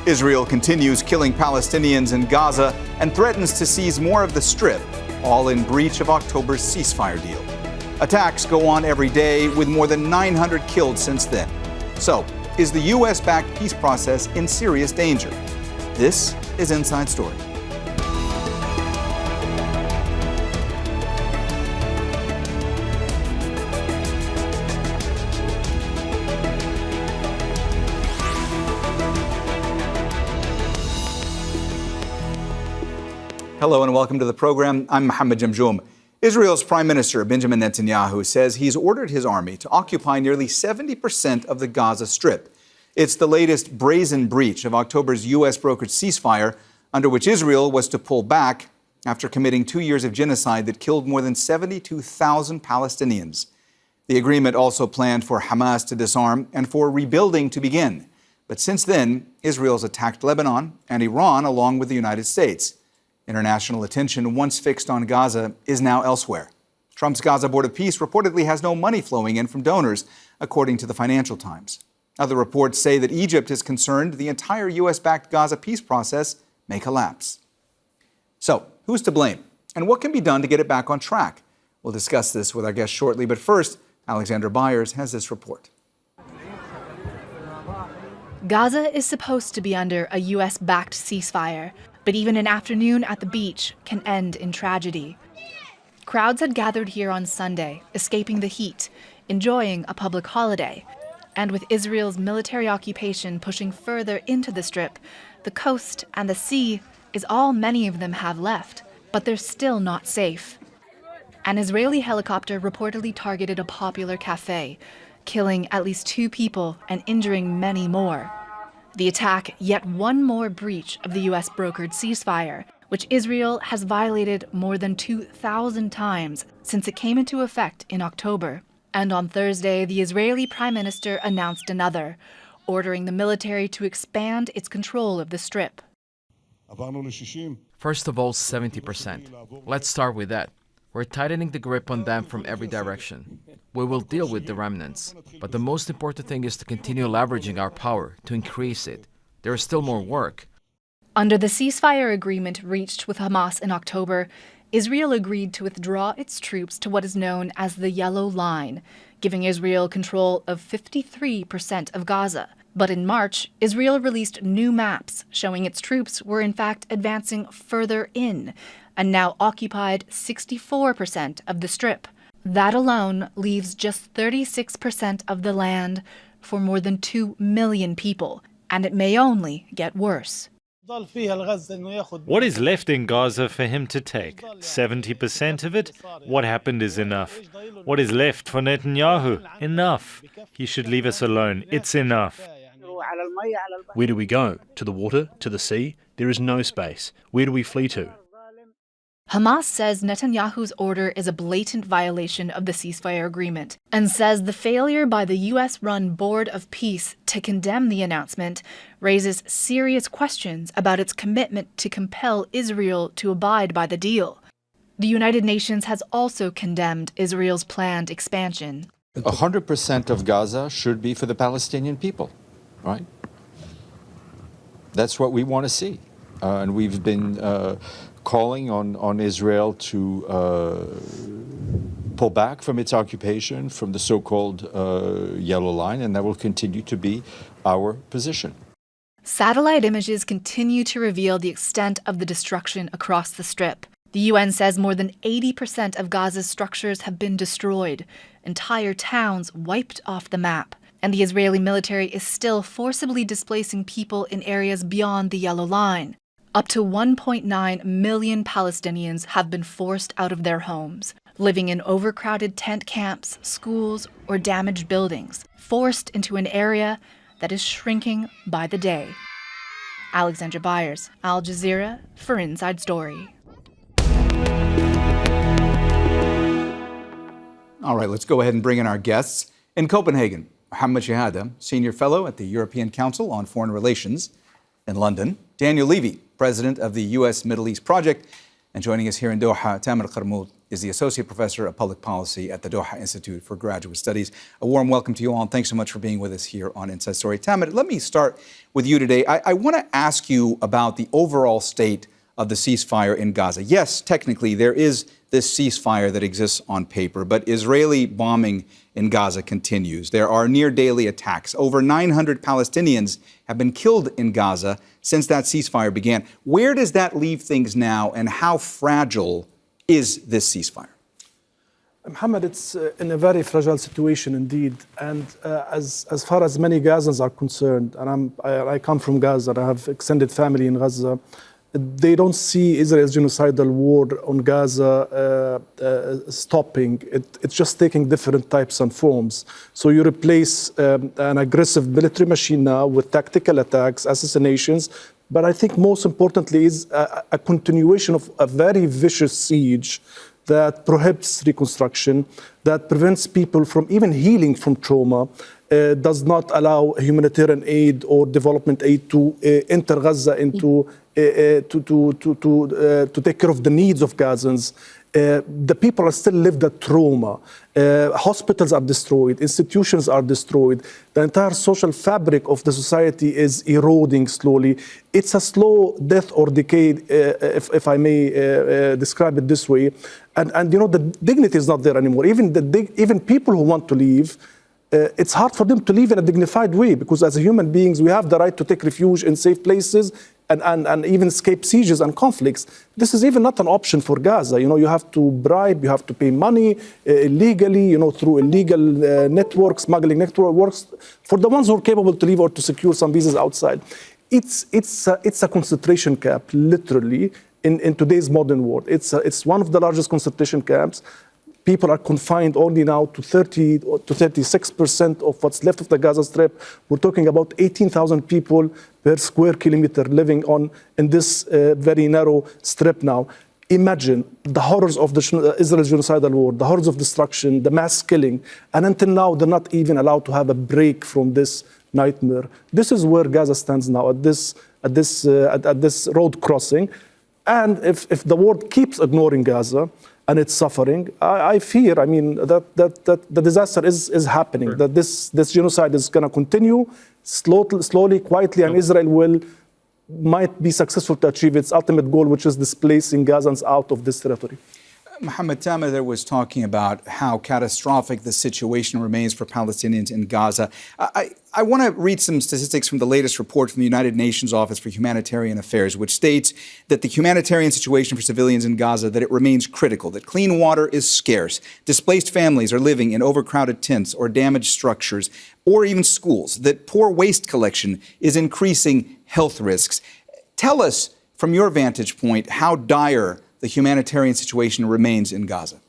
Israel continues killing Palestinians in Gaza and threatens to seize more of the Strip, all in breach of October's ceasefire deal. Attacks go on every day, with more than 900 killed since then. So, is the US-backed peace process in serious danger? This is Inside Story. Hello and welcome to the program. I'm Mohammed Jamjoom. Israel's Prime Minister Benjamin Netanyahu says he's ordered his army to occupy nearly 70% of the Gaza Strip. It's the latest brazen breach of October's US-brokered ceasefire, under which Israel was to pull back after committing 2 years of genocide that killed more than 72,000 Palestinians. The agreement also planned for Hamas to disarm and for rebuilding to begin. But since then, Israel's attacked Lebanon and Iran along with the United States. International attention, once fixed on Gaza, is now elsewhere. Trump's Gaza Board of Peace reportedly has no money flowing in from donors, according to the Financial Times. Other reports say that Egypt is concerned the entire US-backed Gaza peace process may collapse. So, who's to blame? And what can be done to get it back on track? We'll discuss this with our guest shortly, but first, Alexandra Byers has this report. Gaza is supposed to be under a US-backed ceasefire, but even an afternoon at the beach can end in tragedy. Crowds had gathered here on Sunday, escaping the heat, enjoying a public holiday. And with Israel's military occupation pushing further into the Strip, the coast and the sea is all many of them have left, but they're still not safe. An Israeli helicopter reportedly targeted a popular cafe, killing at least 2 people and injuring many more. The attack, yet one more breach of the US-brokered ceasefire, which Israel has violated more than 2,000 times since it came into effect in October. And on Thursday, the Israeli Prime Minister announced another, ordering the military to expand its control of the Strip. First of all, 70%. Let's start with that. We're tightening the grip on them from every direction. We will deal with the remnants, but the most important thing is to continue leveraging our power to increase it. There is still more work. Under the ceasefire agreement reached with Hamas in October, Israel agreed to withdraw its troops to what is known as the Yellow Line, giving Israel control of 53% of Gaza. But in March, Israel released new maps showing its troops were in fact advancing further in and now occupied 64% of the Strip. That alone leaves just 36% of the land for more than 2 million people, and it may only get worse. What is left in Gaza for him to take? 70% of it? What happened is enough. What is left for Netanyahu? Enough. He should leave us alone. It's enough. Where do we go? To the water? To the sea? There is no space. Where do we flee to? Hamas says Netanyahu's order is a blatant violation of the ceasefire agreement and says the failure by the US-run Board of Peace to condemn the announcement raises serious questions about its commitment to compel Israel to abide by the deal. The United Nations has also condemned Israel's planned expansion. 100% of Gaza should be for the Palestinian people, right? That's what we want to see. And we've been calling on Israel to pull back from its occupation, from the so-called Yellow Line, and that will continue to be our position. Satellite images continue to reveal the extent of the destruction across the Strip. The UN says more than 80% of Gaza's structures have been destroyed, entire towns wiped off the map, and the Israeli military is still forcibly displacing people in areas beyond the Yellow Line. Up to 1.9 million Palestinians have been forced out of their homes, living in overcrowded tent camps, schools, or damaged buildings, forced into an area that is shrinking by the day. Alexandra Byers, Al Jazeera, for Inside Story. All right, let's go ahead and bring in our guests. In Copenhagen, Mohammed Shehada, Senior Fellow at the European Council on Foreign Relations. In London, Daniel Levy, President of the U.S. Middle East Project. And joining us here in Doha, Tamer, is the Associate Professor of Public Policy at the Doha Institute for Graduate Studies. A warm welcome to you all, and thanks so much for being with us here on Inside Story. Tamer, let me start with you today. I want to ask you about the overall state of the ceasefire in Gaza. Yes, technically, there is this ceasefire that exists on paper, but Israeli bombing in Gaza continues. There are near daily attacks. Over 900 Palestinians have been killed in Gaza since that ceasefire began. Where does that leave things now, and how fragile is this ceasefire? Mohammed, it's in a very fragile situation indeed. And as far as many Gazans are concerned, and I come from Gaza, I have extended family in Gaza, they don't see Israel's genocidal war on Gaza stopping. It's just taking different types and forms. So you replace an aggressive military machine now with tactical attacks, assassinations, but I think most importantly is a continuation of a very vicious siege that prohibits reconstruction, that prevents people from even healing from trauma, does not allow humanitarian aid or development aid to enter Gaza into to take care of the needs of Gazans. The people are still live that trauma. Hospitals are destroyed, institutions are destroyed. The entire social fabric of the society is eroding slowly. It's a slow death or decay, if I may describe it this way. And you know, the dignity is not there anymore. Even people who want to leave, it's hard for them to live in a dignified way, because as human beings, we have the right to take refuge in safe places and even escape sieges and conflicts. This is even not an option for Gaza. You know, you have to bribe, you have to pay money illegally, you know, through illegal networks, smuggling networks, for the ones who are capable to leave or to secure some visas outside. It's a concentration camp, literally, in today's modern world. It's one of the largest concentration camps. People are confined only now to 30 to 36% of what's left of the Gaza Strip. We're talking about 18,000 people per square kilometer living in this very narrow strip now. Imagine the horrors of the Israel's genocidal war, the horrors of destruction, the mass killing, and until now they're not even allowed to have a break from this nightmare. This is where Gaza stands now, at this road crossing. And if the world keeps ignoring Gaza and it's suffering, I fear, I mean, that the disaster is happening, sure, that this genocide is going to continue slowly, quietly, and Israel might be successful to achieve its ultimate goal, which is displacing Gazans out of this territory. Mohammed, Tamer there was talking about how catastrophic the situation remains for Palestinians in Gaza. I want to read some statistics from the latest report from the United Nations Office for Humanitarian Affairs, which states that the humanitarian situation for civilians in Gaza, that it remains critical, that clean water is scarce, displaced families are living in overcrowded tents or damaged structures, or even schools, that poor waste collection is increasing health risks. Tell us, from your vantage point, how dire the humanitarian situation remains in Gaza.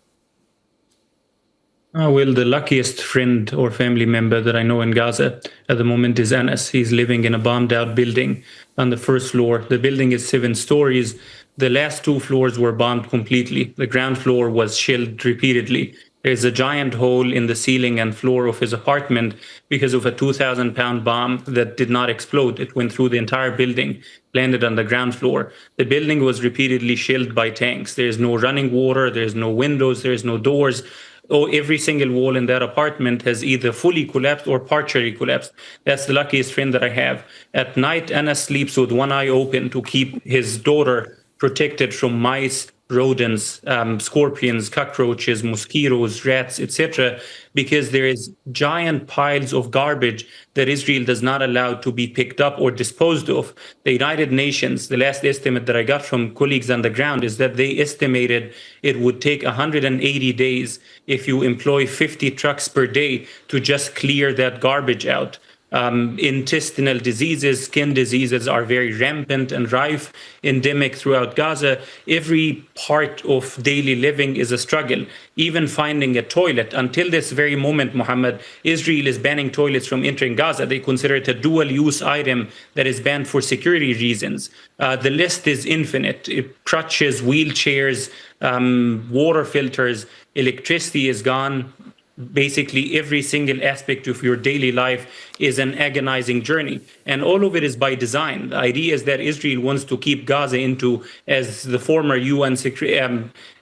Well, the luckiest friend or family member that I know in Gaza at the moment is Anas. He's living in a bombed-out building on the first floor. The building is 7 stories. The last 2 floors were bombed completely. The ground floor was shelled repeatedly. There's a giant hole in the ceiling and floor of his apartment because of a 2,000-pound bomb that did not explode. It went through the entire building, landed on the ground floor. The building was repeatedly shelled by tanks. There's no running water, there's no windows, there's no doors. Every single wall in that apartment has either fully collapsed or partially collapsed. That's the luckiest friend that I have. At night, Anas sleeps with one eye open to keep his daughter protected from mice, rodents, scorpions, cockroaches, mosquitoes, rats, etc., because there is giant piles of garbage that Israel does not allow to be picked up or disposed of. The United Nations, the last estimate that I got from colleagues on the ground is that they estimated it would take 180 days if you employ 50 trucks per day to just clear that garbage out. Intestinal diseases, skin diseases are very rampant and rife, endemic throughout Gaza. Every part of daily living is a struggle. Even finding a toilet. Until this very moment, Mohammed, Israel is banning toilets from entering Gaza. They consider it a dual-use item that is banned for security reasons. The list is infinite. Crutches, wheelchairs, water filters, electricity is gone. basically every single aspect of your daily life is an agonizing journey. And all of it is by design. The idea is that Israel wants to keep Gaza into, as the former UN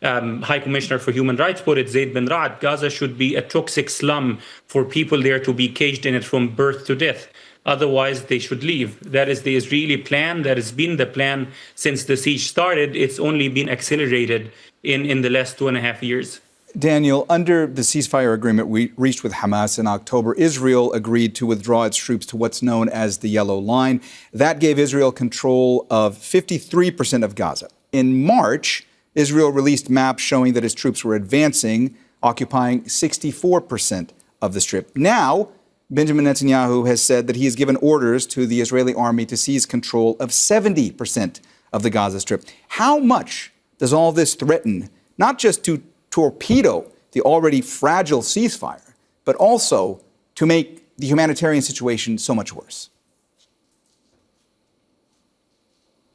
High Commissioner for Human Rights put it, Zaid bin Ra'ad, Gaza should be a toxic slum for people there to be caged in it from birth to death. Otherwise, they should leave. That is the Israeli plan. That has been the plan since the siege started. It's only been accelerated in the last 2.5 years. Daniel, under the ceasefire agreement we reached with Hamas in October, Israel agreed to withdraw its troops to what's known as the Yellow Line. That gave Israel control of 53% of Gaza. In March, Israel released maps showing that its troops were advancing, occupying 64% of the Strip. Now, Benjamin Netanyahu has said that he has given orders to the Israeli army to seize control of 70% of the Gaza Strip. How much does all this threaten, not just to torpedo the already fragile ceasefire, but also to make the humanitarian situation so much worse?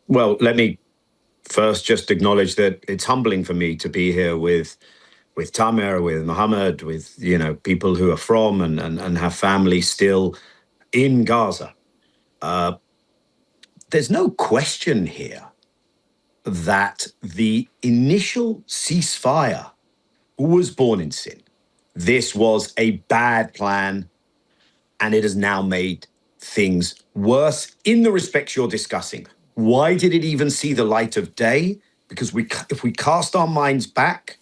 Well, let me first just acknowledge that it's humbling for me to be here with Tamer, with Mohammed, with people who are from and have family still in Gaza. There's no question here that the initial ceasefire was born in sin. This was a bad plan, and it has now made things worse in the respects you're discussing. Why did it even see the light of day? Because if we cast our minds back,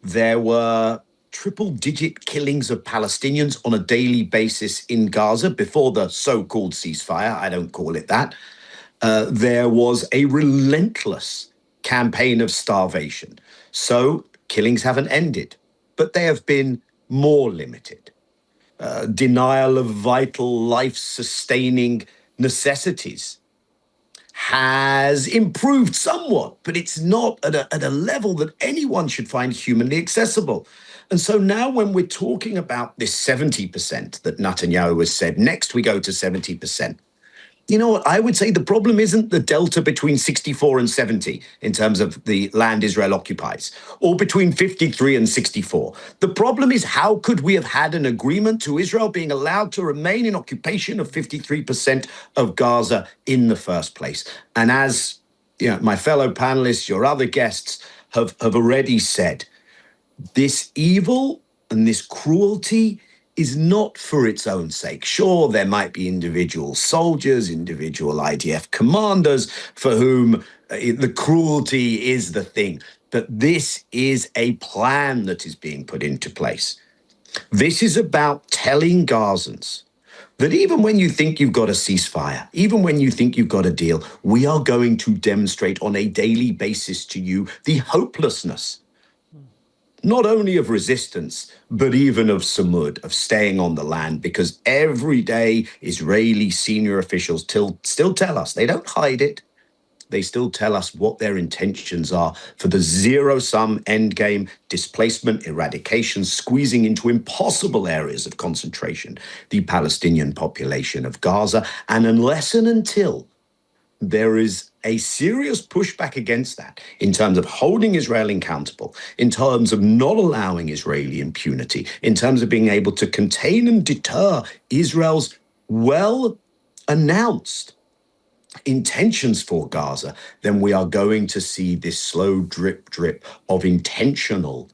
there were triple-digit killings of Palestinians on a daily basis in Gaza before the so-called ceasefire. I don't call it that. There was a relentless campaign of starvation. So killings haven't ended, but they have been more limited. Denial of vital, life-sustaining necessities has improved somewhat, but it's not at a level that anyone should find humanly accessible. And so now when we're talking about this 70% that Netanyahu has said, next we go to 70%. You know what? I would say the problem isn't the delta between 64 and 70 in terms of the land Israel occupies, or between 53 and 64. The problem is, how could we have had an agreement to Israel being allowed to remain in occupation of 53% of Gaza in the first place? And as my fellow panelists, your other guests have already said, this evil and this cruelty is not for its own sake. Sure, there might be individual soldiers, individual IDF commanders for whom the cruelty is the thing. But this is a plan that is being put into place. This is about telling Gazans that even when you think you've got a ceasefire, even when you think you've got a deal, we are going to demonstrate on a daily basis to you the hopelessness not only of resistance, but even of Samud, of staying on the land, because every day Israeli senior officials still tell us, they don't hide it, they still tell us what their intentions are for the zero-sum endgame, displacement, eradication, squeezing into impossible areas of concentration, the Palestinian population of Gaza. And unless and until there is a serious pushback against that in terms of holding Israel accountable, in terms of not allowing Israeli impunity, in terms of being able to contain and deter Israel's well-announced intentions for Gaza, then we are going to see this slow drip of intentional,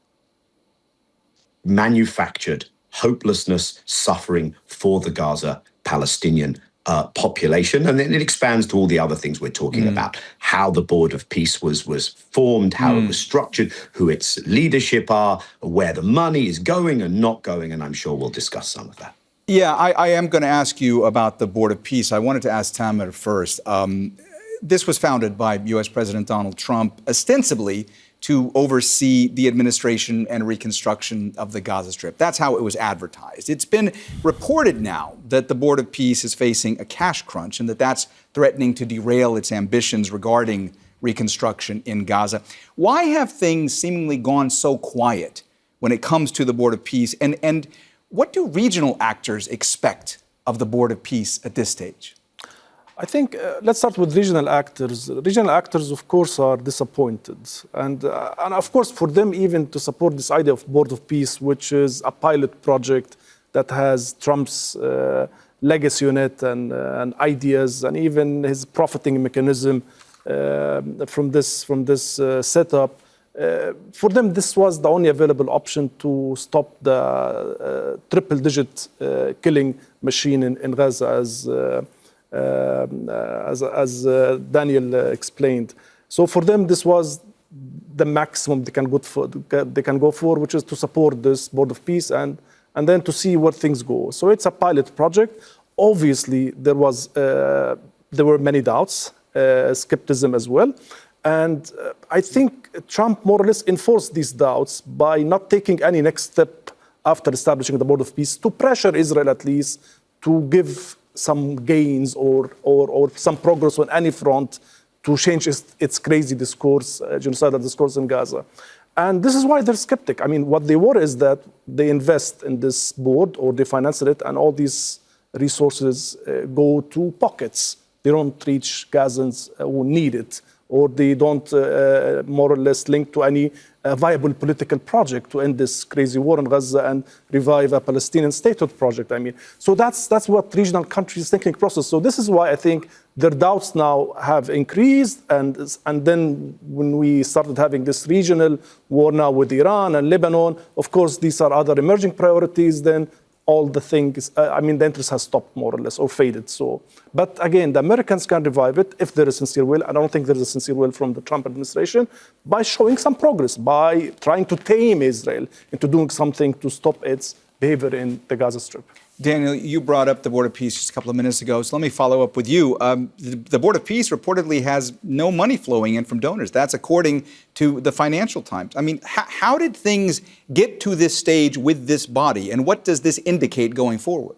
manufactured hopelessness, suffering for the Gaza Palestinian population. And then it expands to all the other things we're talking about, how the Board of Peace was formed, how it was structured, who its leadership are, where the money is going and not going, and I'm sure we'll discuss some of that. Yeah, I am going to ask you about the Board of Peace. I wanted to ask Tamer first. This was founded by U.S. President Donald Trump, ostensibly to oversee the administration and reconstruction of the Gaza Strip. That's how it was advertised. It's been reported now that the Board of Peace is facing a cash crunch and that that's threatening to derail its ambitions regarding reconstruction in Gaza. Why have things seemingly gone so quiet when it comes to the Board of Peace? And what do regional actors expect of the Board of Peace at this stage? I think let's start with regional actors. Regional actors, of course, are disappointed. And of course, for them even to support this idea of Board of Peace, which is a pilot project that has Trump's legacy on it and ideas and even his profiting mechanism from this setup. For them, this was the only available option to stop the triple-digit killing machine in Gaza, as Daniel explained. So for them, this was the maximum they can go for, which is to support this Board of Peace and then to see where things go. So it's a pilot project. Obviously, there were many doubts, skepticism as well. And I think Trump more or less enforced these doubts by not taking any next step after establishing the Board of Peace to pressure Israel at least to give some gains or some progress on any front to change its crazy discourse, genocidal discourse in Gaza. And this is why they're skeptic. I mean, what they worry is that they invest in this board or they finance it and all these resources go to pockets. They don't reach Gazans who need it, or they don't more or less link to any viable political project to end this crazy war in Gaza and revive a Palestinian statehood project. I mean, so that's what regional countries' thinking process. So this is why I think their doubts now have increased, and then when we started having this regional war now with Iran and Lebanon, of course these are other emerging priorities. Then all the things, the interest has stopped more or less or faded. So, but again, the Americans can revive it if there is sincere will. I don't think there is a sincere will from the Trump administration by showing some progress, by trying to tame Israel into doing something to stop its behavior in the Gaza Strip. Daniel, you brought up the Board of Peace just a couple of minutes ago, so let me follow up with you. The Board of Peace reportedly has no money flowing in from donors. That's according to the Financial Times. I mean, how did things get to this stage with this body, and what does this indicate going forward?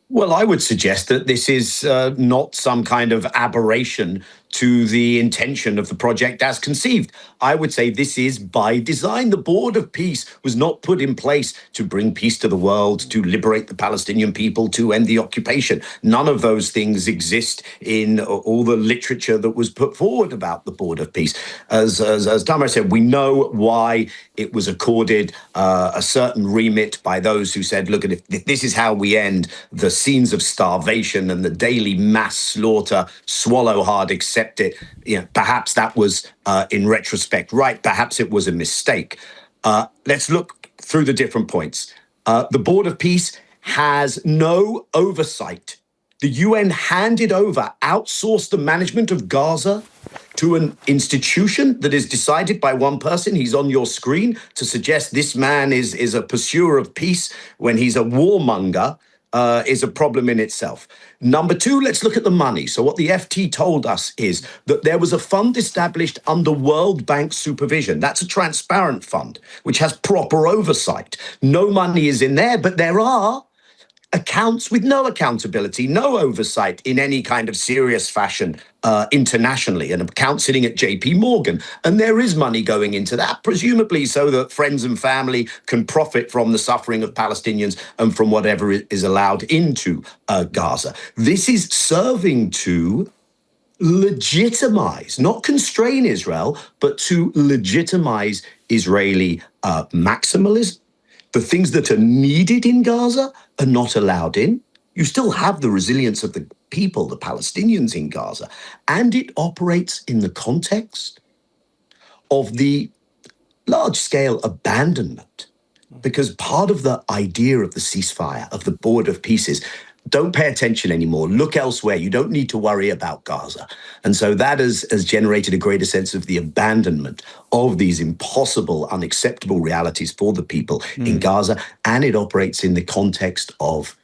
Well, I would suggest that this is not some kind of aberration to the intention of the project as conceived. I would say this is by design. The Board of Peace was not put in place to bring peace to the world, to liberate the Palestinian people, to end the occupation. None of those things exist in all the literature that was put forward about the Board of Peace. As Tamer said, we know why it was accorded a certain remit by those who said, look, if this is how we end the scenes of starvation and the daily mass slaughter, swallow hard, accept it. Perhaps that was, in retrospect, right. Perhaps it was a mistake. Let's look through the different points. The Board of Peace has no oversight. The UN handed over, outsourced the management of Gaza to an institution that is decided by one person. He's on your screen. To suggest this man is a pursuer of peace when he's a warmonger is a problem in itself. Number two, let's look at the money. So what the FT told us is that there was a fund established under World Bank supervision. That's a transparent fund, which has proper oversight. No money is in there, but there are accounts with no accountability, no oversight in any kind of serious fashion internationally, an account sitting at JP Morgan. And there is money going into that, presumably so that friends and family can profit from the suffering of Palestinians and from whatever is allowed into Gaza. This is serving to legitimize, not constrain Israel, but to legitimize Israeli maximalism. The things that are needed in Gaza are not allowed in. You still have the resilience of the people, the Palestinians in Gaza, and it operates in the context of the large-scale abandonment. Because part of the idea of the ceasefire, of the Board of Peace is, don't pay attention anymore. Look elsewhere. You don't need to worry about Gaza. And so that has generated a greater sense of the abandonment of these impossible, unacceptable realities for the people in Gaza. And it operates in the context of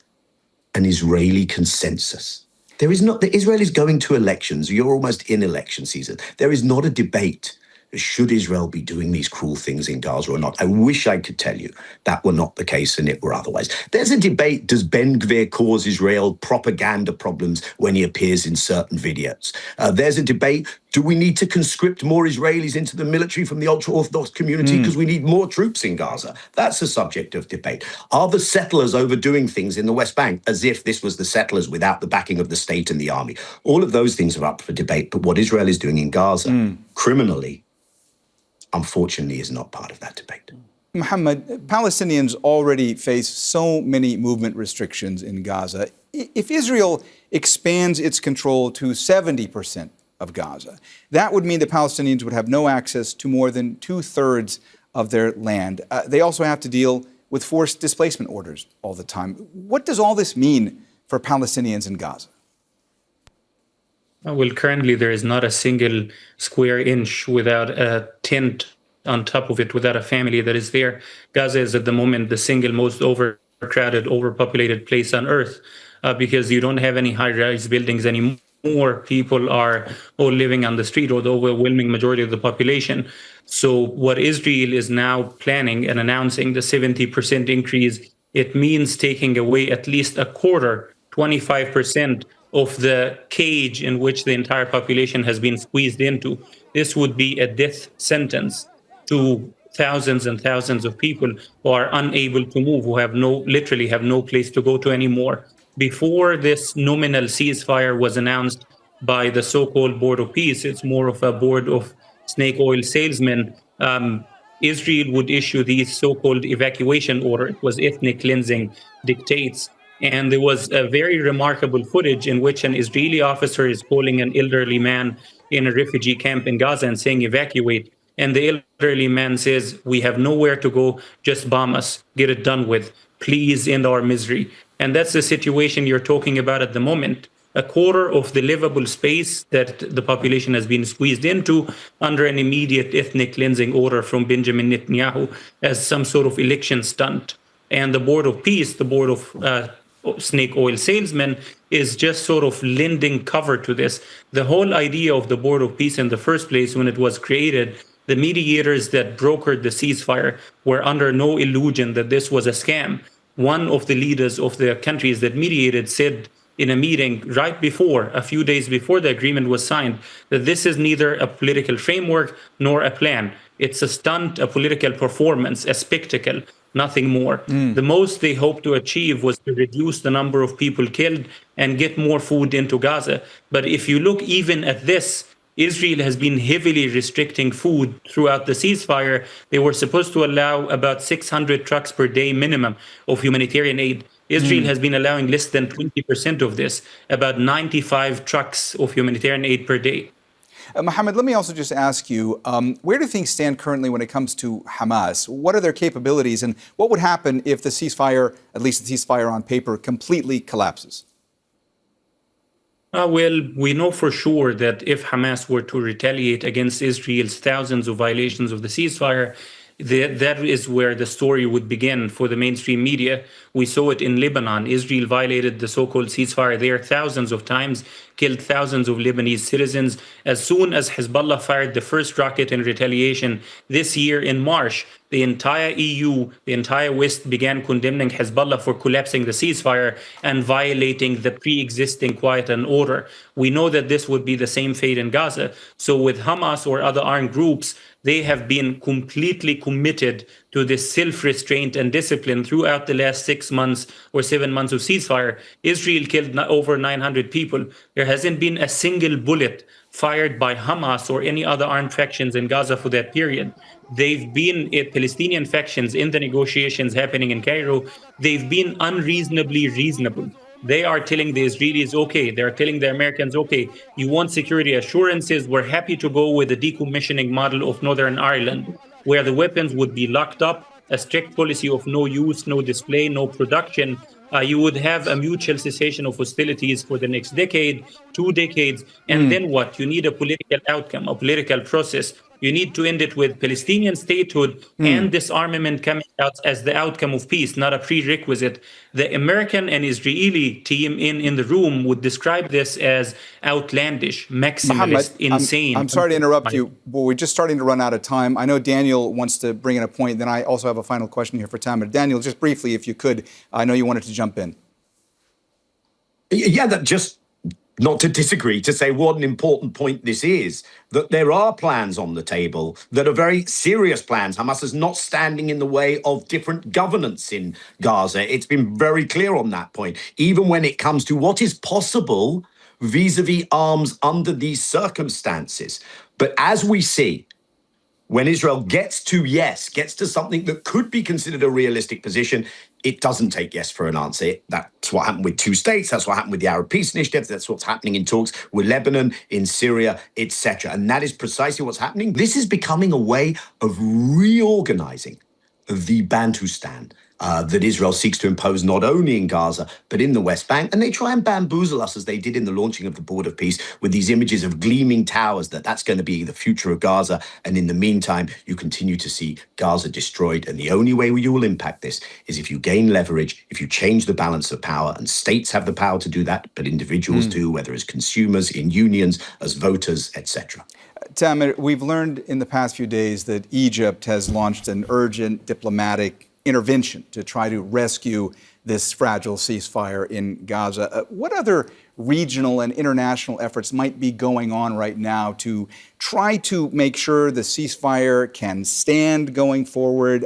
an Israeli consensus. There is not, Israel is going to elections. You're almost in election season. There is not a debate. Should Israel be doing these cruel things in Gaza or not? I wish I could tell you that were not the case and it were otherwise. There's a debate, does Ben Gvir cause Israel propaganda problems when he appears in certain videos? There's a debate, Do we need to conscript more Israelis into the military from the ultra-Orthodox community because we need more troops in Gaza? That's a subject of debate. Are the settlers overdoing things in the West Bank as if this was the settlers without the backing of the state and the army? All of those things are up for debate, but what Israel is doing in Gaza, criminally, unfortunately, is not part of that debate. Mohammed, Palestinians already face so many movement restrictions in Gaza. If Israel expands its control to 70% of Gaza, that would mean the Palestinians would have no access to more than 2/3 of their land. They also have to deal with forced displacement orders all the time. What does all this mean for Palestinians in Gaza? Well, currently there is not a single square inch without a tent on top of it, without a family that is there. Gaza is at the moment the single most overcrowded, overpopulated place on earth because you don't have any high-rise buildings anymore. People are all living on the street, or the overwhelming majority of the population. So what Israel is now planning and announcing, the 70% increase, it means taking away at least a quarter, 25% of the cage in which the entire population has been squeezed into. This would be a death sentence to thousands and thousands of people who are unable to move, who literally have no place to go to anymore. Before this nominal ceasefire was announced by the so-called Board of Peace, it's more of a board of snake oil salesmen, Israel would issue these so-called evacuation order. It was ethnic cleansing dictates. And there was a very remarkable footage in which an Israeli officer is calling an elderly man in a refugee camp in Gaza and saying, evacuate. And the elderly man says, we have nowhere to go, just bomb us, get it done with. Please end our misery. And that's the situation you're talking about at the moment. A quarter of the livable space that the population has been squeezed into under an immediate ethnic cleansing order from Benjamin Netanyahu as some sort of election stunt. And the Board of Peace, the Board of snake oil salesmen, is just sort of lending cover to this. The whole idea of the Board of Peace in the first place, when it was created, the mediators that brokered the ceasefire were under no illusion that this was a scam. One of the leaders of the countries that mediated said in a meeting right before, a few days before the agreement was signed, that this is neither a political framework nor a plan. It's a stunt, a political performance, a spectacle, nothing more. The most they hoped to achieve was to reduce the number of people killed and get more food into Gaza. But if you look even at this, Israel has been heavily restricting food throughout the ceasefire. They were supposed to allow about 600 trucks per day minimum of humanitarian aid. Israel has been allowing less than 20% of this, about 95 trucks of humanitarian aid per day. Mohammed, let me also just ask you, where do things stand currently when it comes to Hamas? What are their capabilities, and what would happen if the ceasefire, at least the ceasefire on paper, completely collapses? Well, we know for sure that if Hamas were to retaliate against Israel's thousands of violations of the ceasefire, that is where the story would begin for the mainstream media. We saw it in Lebanon. Israel violated the so-called ceasefire there thousands of times, killed thousands of Lebanese citizens. As soon as Hezbollah fired the first rocket in retaliation this year in March, the entire EU, the entire West began condemning Hezbollah for collapsing the ceasefire and violating the pre-existing quiet and order. We know that this would be the same fate in Gaza. So with Hamas or other armed groups, they have been completely committed to this self-restraint and discipline throughout the last 6 months or 7 months of ceasefire. Israel killed over 900 people. There hasn't been a single bullet fired by Hamas or any other armed factions in Gaza for that period. They've been Palestinian factions in the negotiations happening in Cairo. They've been unreasonably reasonable. They are telling the Israelis, okay, they're telling the Americans, okay, you want security assurances, we're happy to go with the decommissioning model of Northern Ireland, where the weapons would be locked up, a strict policy of no use, no display, no production. You would have a mutual cessation of hostilities for the next decade, 2 decades, and then what? You need a political outcome, a political process. You need to end it with Palestinian statehood and disarmament coming out as the outcome of peace, not a prerequisite. The American and Israeli team in the room would describe this as outlandish, maximalist, Mohammed, insane. I'm sorry to interrupt you, but we're just starting to run out of time. I know Daniel wants to bring in a point. Then I also have a final question here for Tamer. Daniel, just briefly, if you could, I know you wanted to jump in. Yeah, that just not to disagree, to say what an important point this is, that there are plans on the table that are very serious plans. Hamas is not standing in the way of different governance in Gaza. It's been very clear on that point, even when it comes to what is possible vis-a-vis arms under these circumstances. But as we see, when Israel gets to something that could be considered a realistic position, it doesn't take yes for an answer. That's what happened with two states. That's what happened with the Arab Peace Initiative. That's what's happening in talks with Lebanon, in Syria, etc. And that is precisely what's happening. This is becoming a way of reorganizing the Bantustan that Israel seeks to impose not only in Gaza, but in the West Bank. And they try and bamboozle us, as they did in the launching of the Board of Peace, with these images of gleaming towers, that's going to be the future of Gaza. And in the meantime, you continue to see Gaza destroyed. And the only way you will impact this is if you gain leverage, if you change the balance of power. And states have the power to do that, but individuals do, whether as consumers, in unions, as voters, etc. Tamer, we've learned in the past few days that Egypt has launched an urgent diplomatic intervention to try to rescue this fragile ceasefire in Gaza. What other regional and international efforts might be going on right now to try to make sure the ceasefire can stand going forward?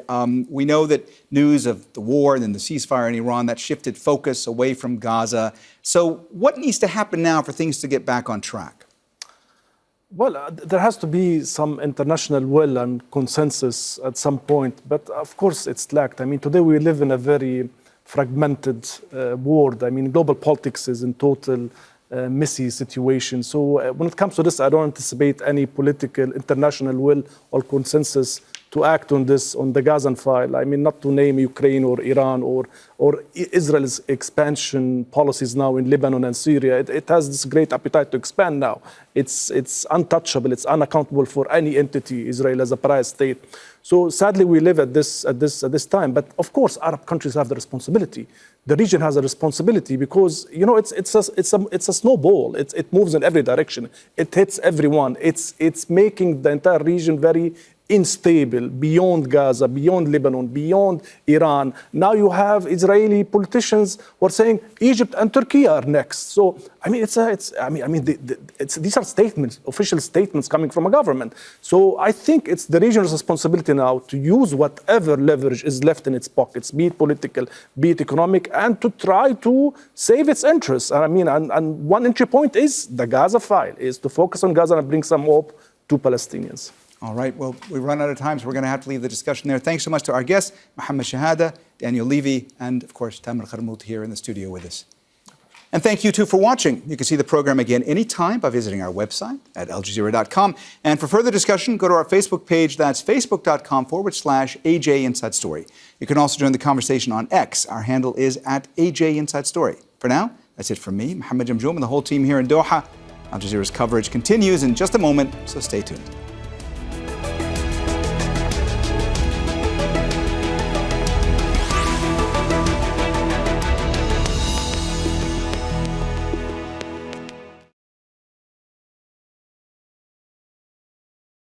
We know that news of the war and then the ceasefire in Iran, that shifted focus away from Gaza. So what needs to happen now for things to get back on track? Well, there has to be some international will and consensus at some point, but of course it's lacked. I mean, today we live in a very fragmented world. I mean, global politics is in total messy situation. So when it comes to this, I don't anticipate any political international will or consensus to act on this, on the Gazan file. I mean, not to name Ukraine or Iran or Israel's expansion policies now in Lebanon and Syria. It has this great appetite to expand now. It's untouchable, it's unaccountable for any entity, Israel as a pariah state. So sadly, we live at this time. But of course, Arab countries have the responsibility. The region has a responsibility because, you know, it's a snowball. It moves in every direction. It hits everyone. It's making the entire region very unstable, beyond Gaza, beyond Lebanon, beyond Iran. Now you have Israeli politicians who are saying Egypt and Turkey are next. So I mean, these are statements, official statements coming from a government. So I think it's the region's responsibility now to use whatever leverage is left in its pockets, be it political, be it economic, and to try to save its interests. And I mean, and one entry point is the Gaza file, is to focus on Gaza and bring some hope to Palestinians. All right, well, we've run out of time, so we're going to have to leave the discussion there. Thanks so much to our guests, Mohammed Shehada, Daniel Levy, and of course, Tamer Qarmout here in the studio with us. And thank you too for watching. You can see the program again anytime by visiting our website at aljazeera.com. And for further discussion, go to our Facebook page. That's facebook.com/AJ Inside Story. You can also join the conversation on X. Our handle is @AJ Inside Story. For now, that's it from me, Mohammed Jamjoom, and the whole team here in Doha. Al Jazeera's coverage continues in just a moment, so stay tuned.